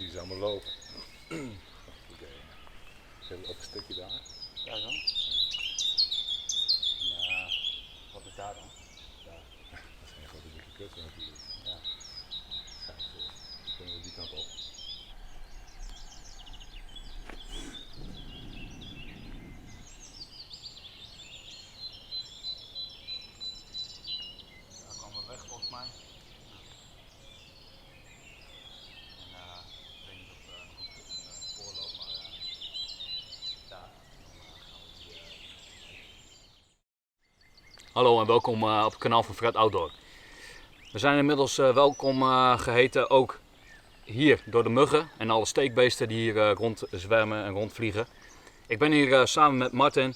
zie ze allemaal lopen. Ze hebben op een stukje daar. Ja, zo. En wat is daar dan? Daar. Dat is een grote dikke kut natuurlijk. Ja. Kijk, dan kunnen we die kant op. Daar komen we weg volgens mij. En ik weet niet of we nog een voorloop, maar daar. Hallo en welkom op het kanaal van Fred Outdoor. We zijn inmiddels welkom geheten ook hier door de muggen en alle steekbeesten die hier rondzwemmen en rondvliegen. Ik ben hier samen met Martin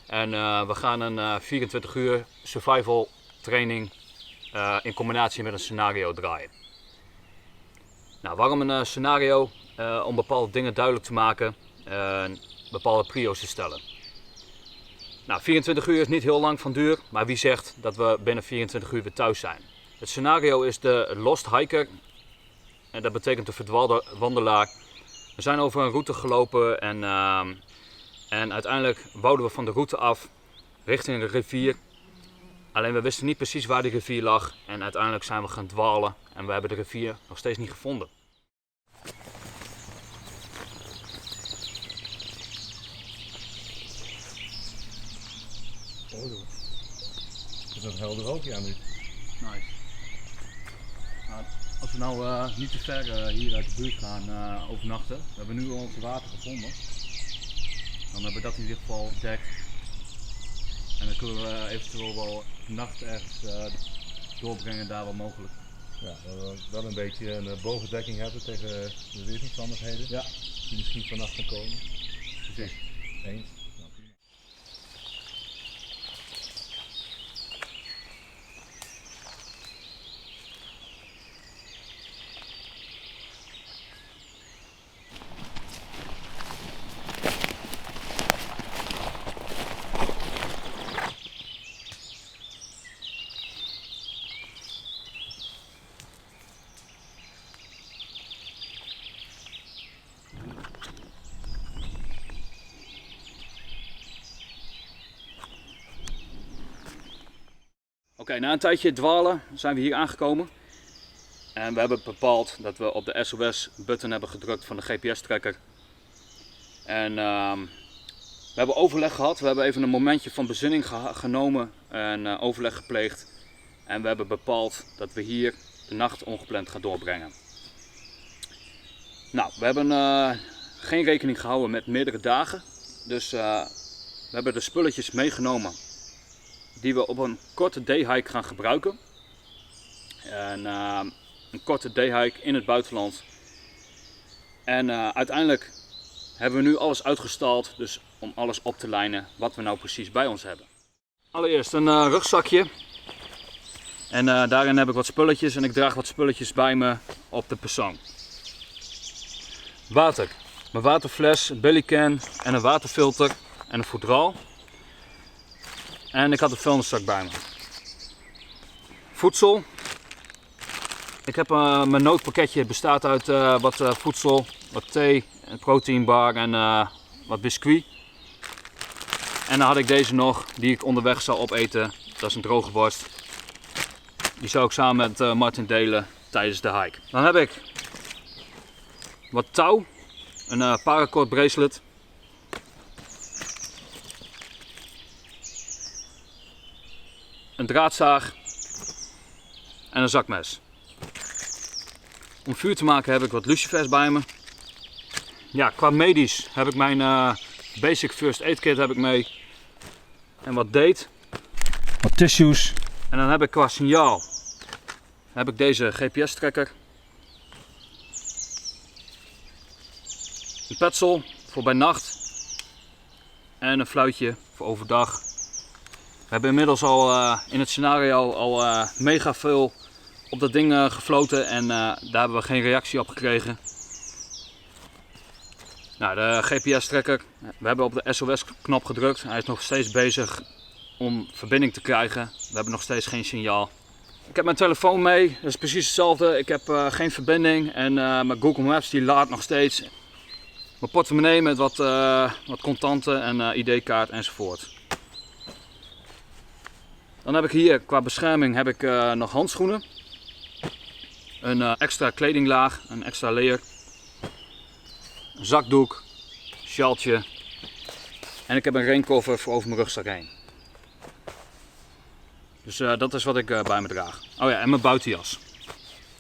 en we gaan een 24 uur survival training in combinatie met een scenario draaien. Nou, waarom een scenario? Om bepaalde dingen duidelijk te maken, bepaalde prio's te stellen. Nou, 24 uur is niet heel lang van duur, maar wie zegt dat we binnen 24 uur weer thuis zijn? Het scenario is de Lost Hiker en dat betekent de verdwaalde wandelaar. We zijn over een route gelopen en uiteindelijk wouden we van de route af richting een rivier. Alleen we wisten niet precies waar die rivier lag en uiteindelijk zijn we gaan dwalen en we hebben de rivier nog steeds niet gevonden. Oh, dat is een helder rookje aan nu. Nice. Nou, als we nou niet te ver hier uit de buurt gaan overnachten, we hebben nu al ons water gevonden, dan hebben we dat in ieder geval gedekt. En dan kunnen we eventueel wel de nacht ergens doorbrengen daar wel mogelijk. Ja, wel een beetje een bovendekking hebben tegen de weersomstandigheden. Ja. Die misschien vannacht gaan komen. Precies. Eens. Oké, na een tijdje dwalen zijn we hier aangekomen. En we hebben bepaald dat we op de SOS-button hebben gedrukt van de GPS-tracker. En we hebben overleg gehad. We hebben even een momentje van bezinning genomen en overleg gepleegd. En we hebben bepaald dat we hier de nacht ongepland gaan doorbrengen. Nou, we hebben geen rekening gehouden met meerdere dagen. Dus we hebben de spulletjes meegenomen die we op een korte dayhike gaan gebruiken. En een korte dayhike in het buitenland. En uiteindelijk hebben we nu alles uitgestald, dus om alles op te lijnen wat we nou precies bij ons hebben. Allereerst een rugzakje. En daarin heb ik wat spulletjes en ik draag wat spulletjes bij me op de persoon. Water. Mijn waterfles, een bellycan en een waterfilter en een fodral. En ik had een vuilniszak bij me. Voedsel. Ik heb mijn noodpakketje, bestaat uit wat voedsel, wat thee, een proteinbar en wat biscuit. En dan had ik deze nog, die ik onderweg zou opeten. Dat is een droge worst. Die zou ik samen met Martin delen tijdens de hike. Dan heb ik wat touw, een paracord bracelet. Een draadzaag en een zakmes. Om vuur te maken heb ik wat lucifers bij me. Ja, qua medisch heb ik mijn basic first aid kit heb ik mee. En wat date. Wat tissues. En dan heb ik qua signaal heb ik deze GPS tracker. Een petsel voor bij nacht. En een fluitje voor overdag. We hebben inmiddels al in het scenario al mega veel op dat ding gefloten en daar hebben we geen reactie op gekregen. Nou, de GPS-tracker, we hebben op de SOS-knop gedrukt. Hij is nog steeds bezig om verbinding te krijgen. We hebben nog steeds geen signaal. Ik heb mijn telefoon mee, dat is precies hetzelfde. Ik heb geen verbinding en mijn Google Maps die laat nog steeds. Mijn portemonnee met wat contanten en ID-kaart enzovoort. Dan heb ik hier qua bescherming heb ik, nog handschoenen. Een extra kledinglaag, een extra layer. Een zakdoek, sjaaltje. En ik heb een raincover voor over mijn rugzak heen. Dus dat is wat ik bij me draag. Oh ja, en mijn buitenjas.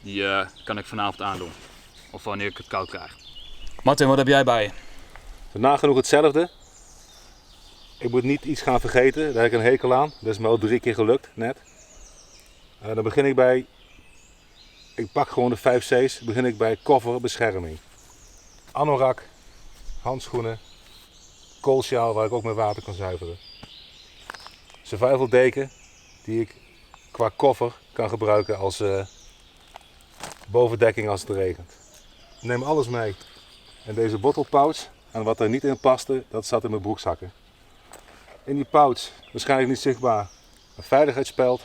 Die kan ik vanavond aandoen. Of wanneer ik het koud krijg. Martin, wat heb jij bij je? Nagenoeg hetzelfde. Ik moet niet iets gaan vergeten, daar heb ik een hekel aan. Dat is me al 3 keer gelukt, net. Dan begin ik bij, ik pak gewoon de 5 C's, begin ik bij koffer, bescherming. Anorak, handschoenen, koolsjaal waar ik ook met water kan zuiveren. Survival deken die ik qua koffer kan gebruiken als bovendekking als het regent. Ik neem alles mee. En deze bottle pouch, en wat er niet in paste, dat zat in mijn broekzakken. In die pouch, waarschijnlijk niet zichtbaar, een veiligheidsspeld.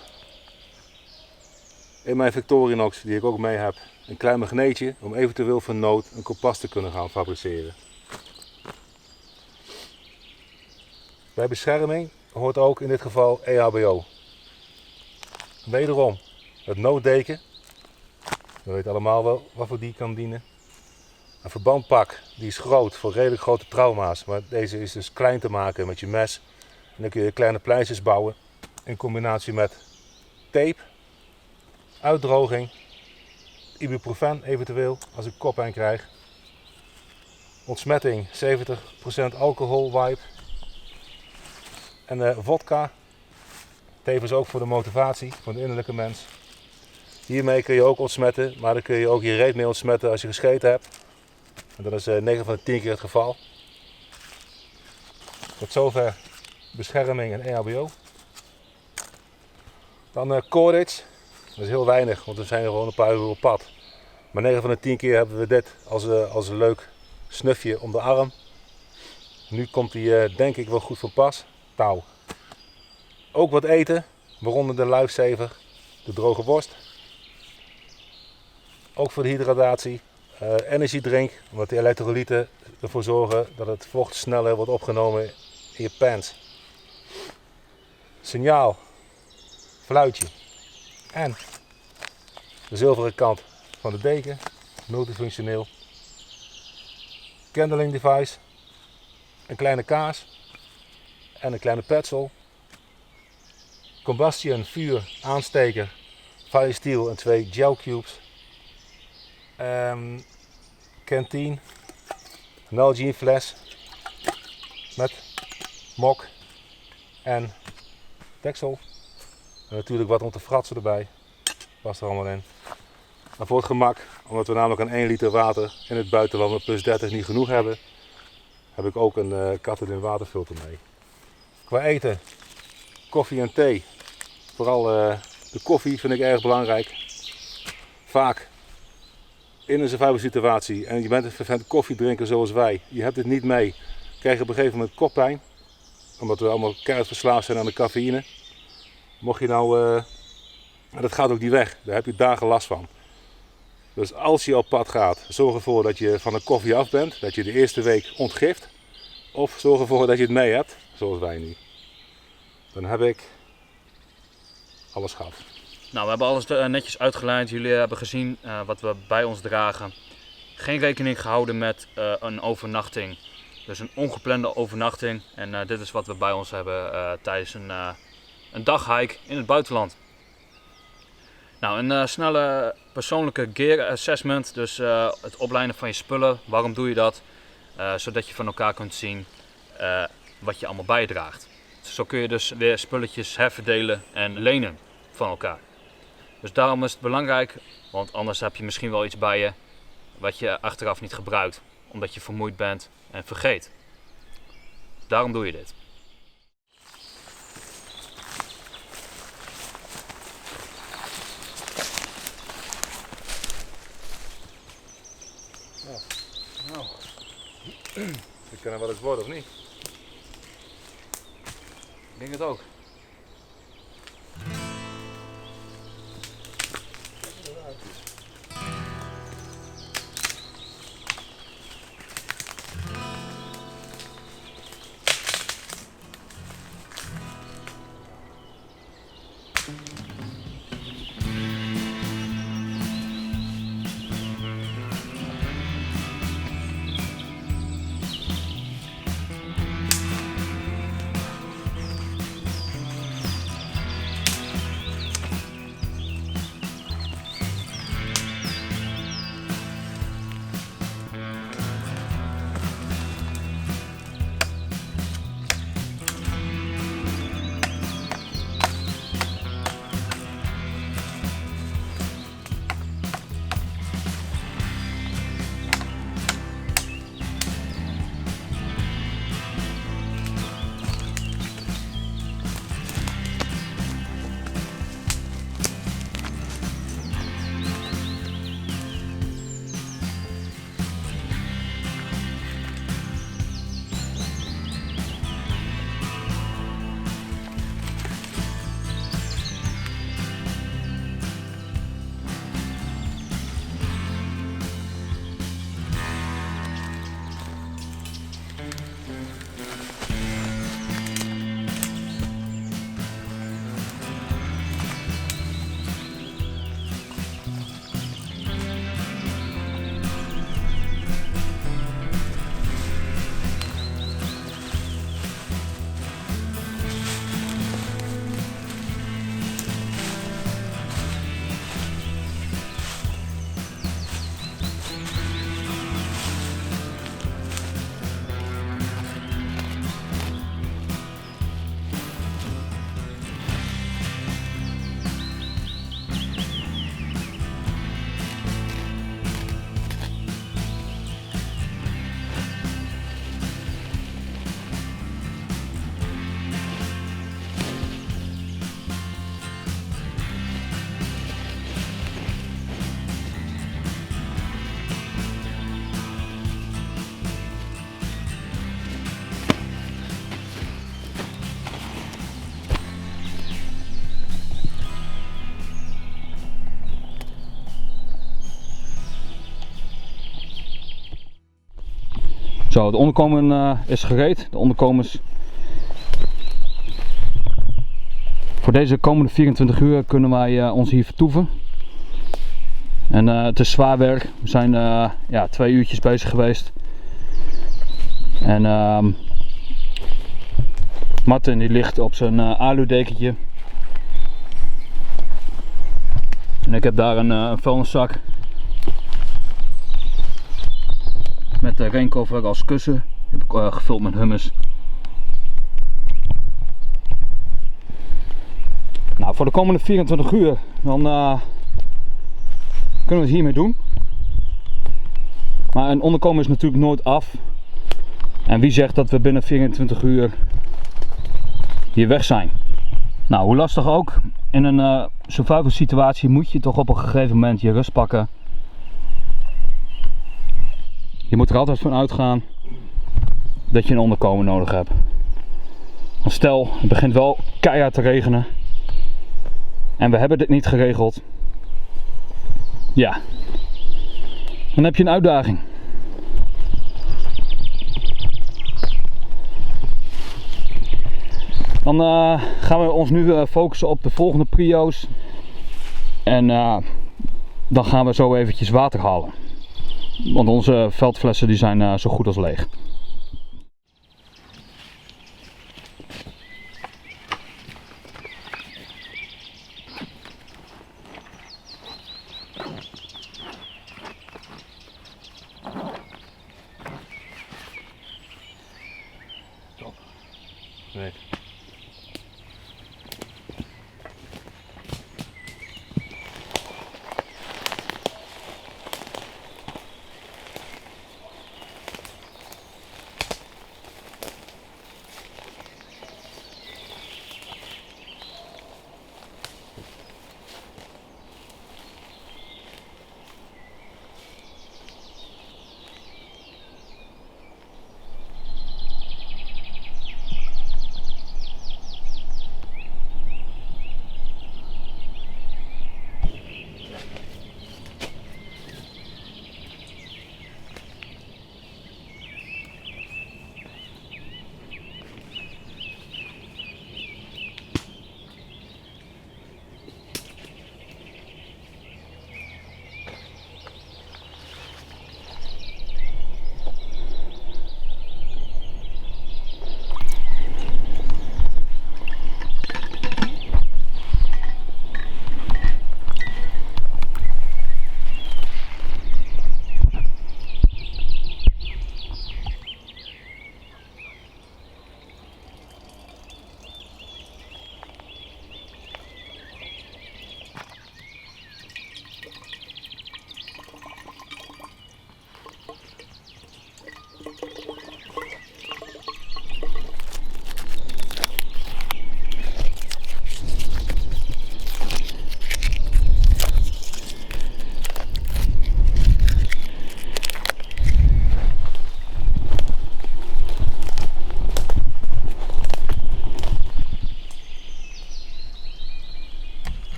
In mijn Victorinox, die ik ook mee heb, een klein magneetje om eventueel voor nood een kompas te kunnen gaan fabriceren. Bij bescherming hoort ook in dit geval EHBO. Wederom het nooddeken. We weten allemaal wel waarvoor die kan dienen. Een verbandpak, die is groot voor redelijk grote trauma's, maar deze is dus klein te maken met je mes. En dan kun je kleine pleisters bouwen in combinatie met tape, uitdroging, ibuprofen eventueel als ik koppijn krijg. Ontsmetting 70% alcohol wipe. En vodka, tevens ook voor de motivatie, voor de innerlijke mens. Hiermee kun je ook ontsmetten, maar dan kun je ook je reet mee ontsmetten als je gescheten hebt. En dat is 9 van de 10 keer het geval. Tot zover bescherming en EHBO. Dan cordage, dat is heel weinig, want we zijn gewoon een paar uur op pad. Maar 9 van de 10 keer hebben we dit als een leuk snufje om de arm. Nu komt die denk ik wel goed van pas. Touw. Ook wat eten, waaronder de lifesaver, de droge worst. Ook voor de hydratatie. Energiedrink, omdat de elektrolyten ervoor zorgen dat het vocht sneller wordt opgenomen in je pants. Signaal, fluitje en de zilveren kant van de deken, multifunctioneel. Kindling device, een kleine kaas en een kleine petsel. Combustion, vuur, aansteker, fire steel en 2 gel cubes. Kantine, een Nalgene fles met mok en deksel. En natuurlijk wat om te fratsen erbij, past er allemaal in. Maar voor het gemak, omdat we namelijk aan 1 liter water in het buitenland met plus 30 niet genoeg hebben, heb ik ook een Katadyn waterfilter mee. Qua eten, koffie en thee. Vooral de koffie vind ik erg belangrijk. Vaak in een survival situatie en je bent een vervent koffiedrinker zoals wij, je hebt het niet mee, krijg je op een gegeven moment koppijn. Omdat we allemaal keihard verslaafd zijn aan de cafeïne. Mocht je nou, dat gaat ook niet weg, daar heb je dagen last van. Dus als je op pad gaat, zorg ervoor dat je van de koffie af bent, dat je de eerste week ontgift. Of zorg ervoor dat je het mee hebt, zoals wij nu. Dan heb ik alles gehad. Nou, we hebben alles netjes uitgelijnd. Jullie hebben gezien wat we bij ons dragen. Geen rekening gehouden met een overnachting. Dus een ongeplande overnachting. En dit is wat we bij ons hebben tijdens een daghike in het buitenland. Nou, een snelle persoonlijke gear assessment. Dus het oplijnen van je spullen. Waarom doe je dat? Zodat je van elkaar kunt zien wat je allemaal bijdraagt. Zo kun je dus weer spulletjes herverdelen en lenen van elkaar. Dus daarom is het belangrijk, want anders heb je misschien wel iets bij je wat je achteraf niet gebruikt, omdat je vermoeid bent en vergeet. Daarom doe je dit. Nou, dit kan er wel eens worden of niet? Ik denk het ook. Zo, het onderkomen is gereed. De onderkomens. Voor deze komende 24 uur kunnen wij ons hier vertoeven. En het is zwaar werk. We zijn 2 uurtjes bezig geweest. En Martin die ligt op zijn aludekentje. En ik heb daar een vuilniszak. Met de raincover als kussen. Die heb ik gevuld met hummus. Nou, voor de komende 24 uur dan kunnen we het hiermee doen. Maar een onderkomen is natuurlijk nooit af. En wie zegt dat we binnen 24 uur hier weg zijn? Nou, hoe lastig ook, in een survival situatie moet je toch op een gegeven moment je rust pakken. Je moet er altijd van uitgaan dat je een onderkomen nodig hebt. Want stel, het begint wel keihard te regenen en we hebben dit niet geregeld. Ja, dan heb je een uitdaging. Dan gaan we ons nu focussen op de volgende prio's. En dan gaan we zo eventjes water halen. Want onze veldflessen die zijn zo goed als leeg. Nee.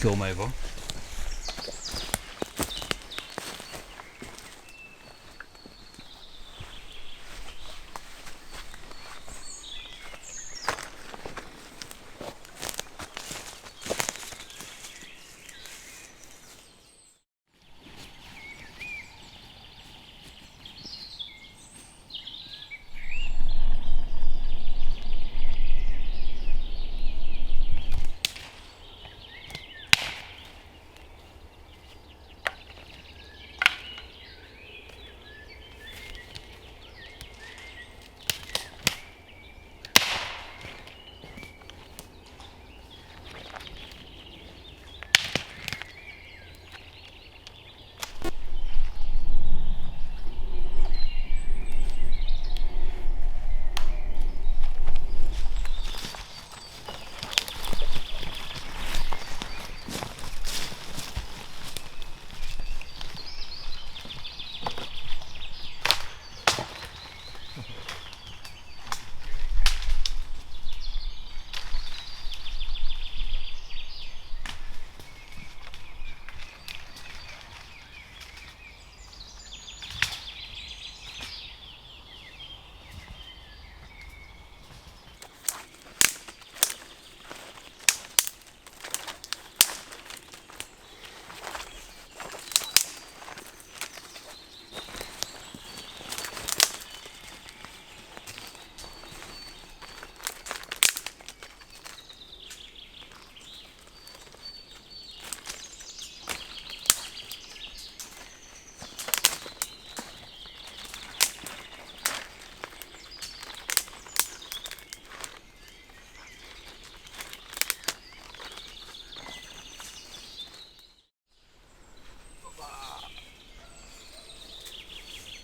Film even hoor.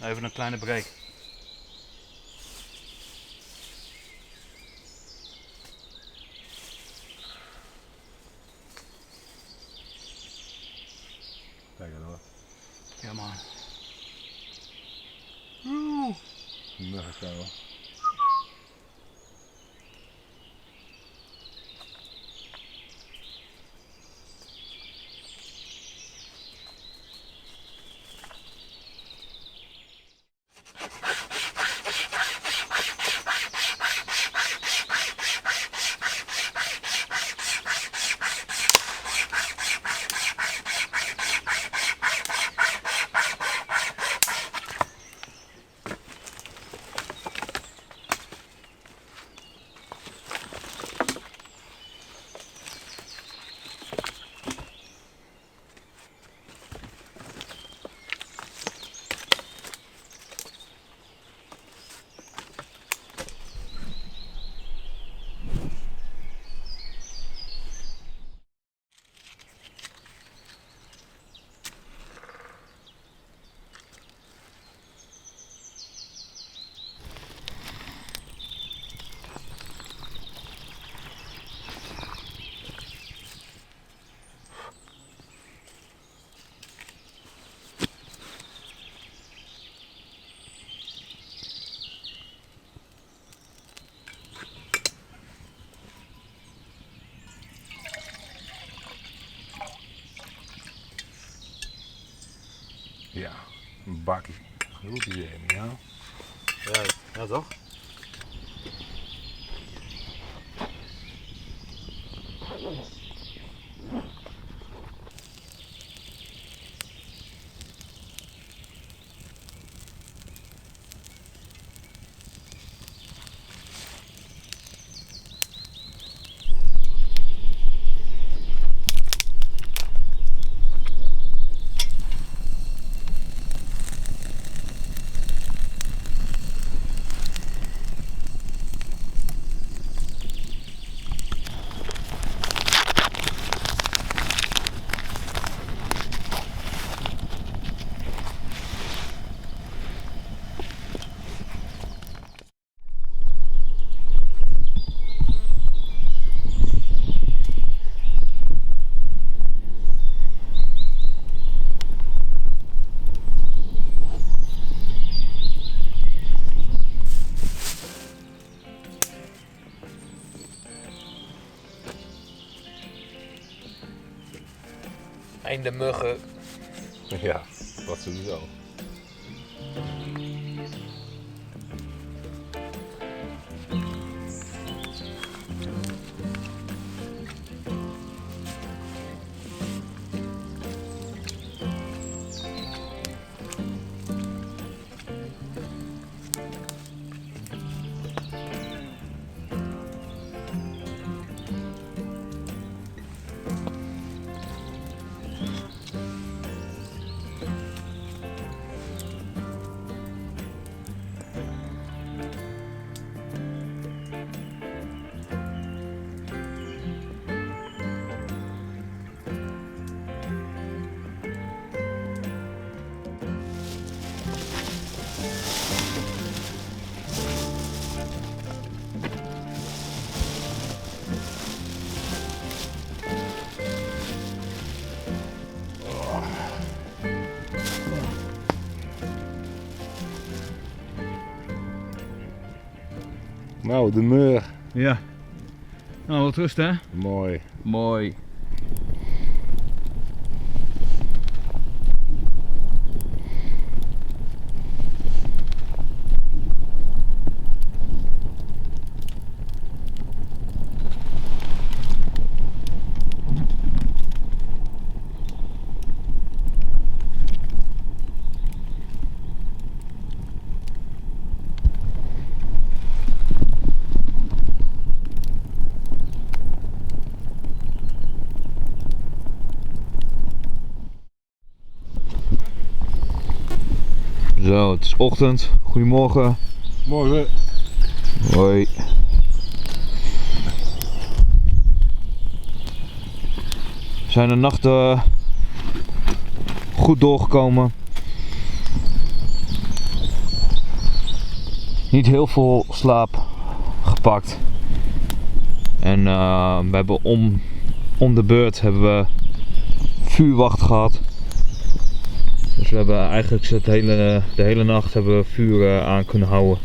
Even een kleine break. Kijk hoor. Ja man. Muggenkuil. Ja, een bakkie. Goed idee, ja. Ja toch? Einde muggen. Ja, dat sowieso. Nou, de meur. Ja. Nou, wat rust hè? Mooi. Mooi. Zo, het is ochtend. Goedemorgen. Morgen. Hoi. We zijn de nacht goed doorgekomen. niet heel veel slaap gepakt. En we hebben om de beurt hebben we vuurwacht gehad. Dus we hebben eigenlijk de hele nacht hebben we vuur aan kunnen houden.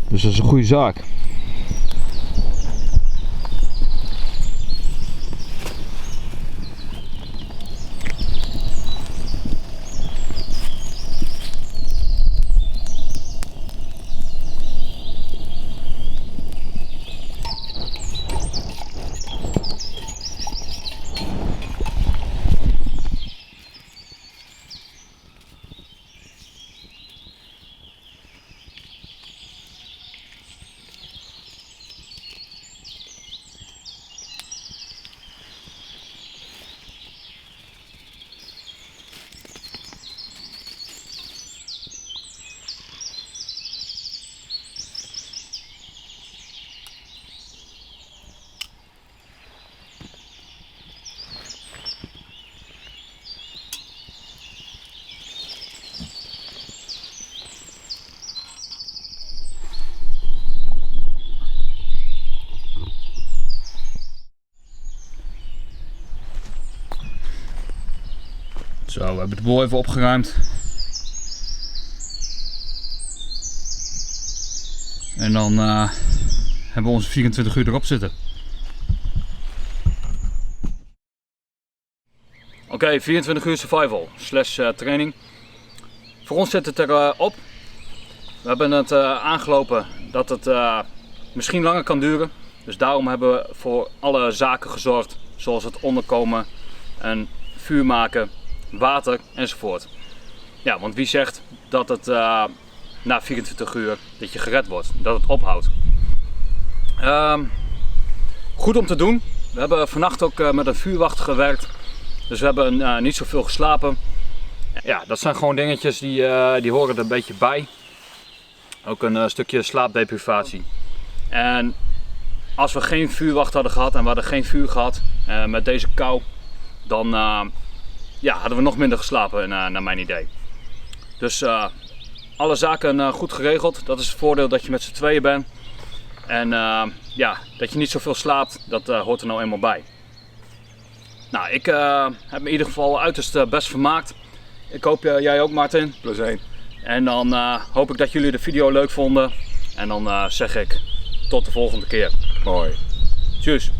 Dus dat is een goede zaak. Zo, we hebben de boel even opgeruimd. En dan hebben we onze 24 uur erop zitten. Oké, 24 uur survival / training. Voor ons zit het erop. We hebben het aangelopen dat het misschien langer kan duren. Dus daarom hebben we voor alle zaken gezorgd. Zoals het onderkomen en vuur maken, water enzovoort. Ja, want wie zegt dat het na 24 uur dat je gered wordt, dat het ophoudt. Goed om te doen. We hebben vannacht ook met een vuurwacht gewerkt. Dus we hebben niet zoveel geslapen. Ja, dat zijn gewoon dingetjes die horen er een beetje bij. Ook een stukje slaapdeprivatie. En als we geen vuurwacht hadden gehad en we hadden geen vuur gehad met deze kou, dan ja, hadden we nog minder geslapen naar mijn idee. Dus alle zaken goed geregeld. Dat is het voordeel dat je met z'n tweeën bent. En ja, dat je niet zoveel slaapt, dat hoort er nou eenmaal bij. Nou, ik heb me in ieder geval uiterst best vermaakt. Ik hoop jij ook, Martin. +1. En dan hoop ik dat jullie de video leuk vonden. En dan zeg ik tot de volgende keer. Mooi. Tjus.